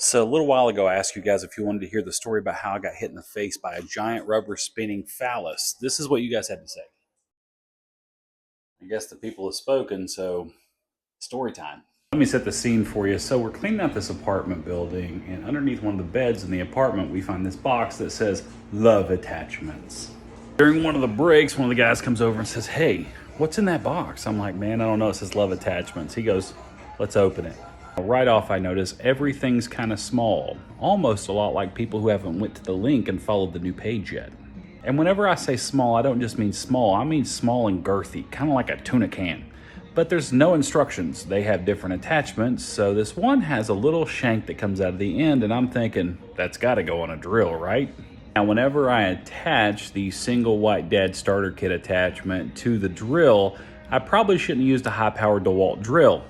So a little while ago, I asked you guys if you wanted to hear the story about how I got hit in the face by a giant rubber spinning phallus. This is what you guys had to say. I guess the people have spoken, so story time. Let me set the scene for you. So we're cleaning out this apartment building, and underneath one of the beds in the apartment, we find this box that says love attachments. During one of the breaks, one of the guys comes over and says, "Hey, what's in that box?" I'm like, "Man, I don't know. It says love attachments." He goes, "Let's open it." Right off, I notice everything's kind of small, almost a lot like people who haven't went to the link and followed the new page yet. And whenever I say small, I don't just mean small, I mean small and girthy, kind of like a tuna can. But there's no instructions. They have different attachments, so this one has a little shank that comes out of the end, and I'm thinking, that's gotta go on a drill, right? Now, whenever I attach the single white dad starter kit attachment to the drill, I probably shouldn't use the high-powered DeWalt drill.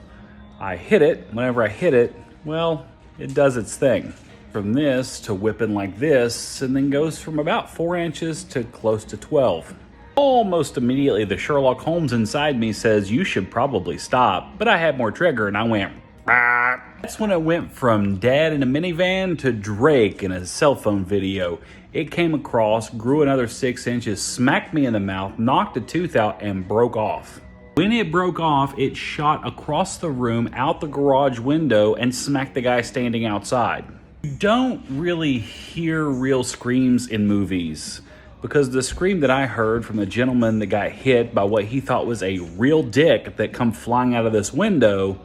I hit it. Whenever I hit it, well, it does its thing. From this to whipping like this, and then goes from about 4 inches to close to 12. Almost immediately, the Sherlock Holmes inside me says, "You should probably stop." But I had more trigger, and I went, "Ah." That's when it went from Dad in a minivan to Drake in a cell phone video. It came across, grew another 6 inches, smacked me in the mouth, knocked a tooth out, and broke off. When it broke off, it shot across the room, out the garage window, and smacked the guy standing outside. You don't really hear real screams in movies, because the scream that I heard from the gentleman that got hit by what he thought was a real dick that come flying out of this window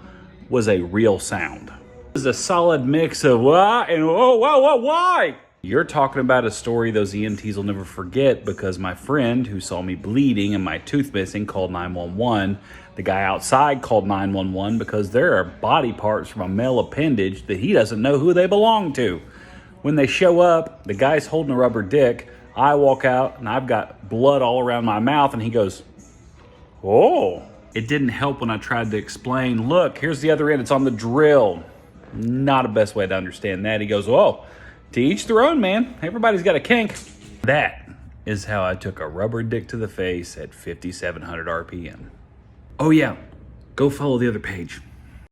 was a real sound. It was a solid mix of wah and why? You're talking about a story those EMTs will never forget, because my friend who saw me bleeding and my tooth missing called 911. The guy outside called 911 because there are body parts from a male appendage that he doesn't know who they belong to. When they show up, the guy's holding a rubber dick. I walk out and I've got blood all around my mouth, and he goes, "Oh." It didn't help when I tried to explain, "Look, here's the other end. It's on the drill." Not the best way to understand that. He goes, "Oh, to each their own, man. Everybody's got a kink." That is how I took a rubber dick to the face at 5,700 RPM. Oh yeah, go follow the other page.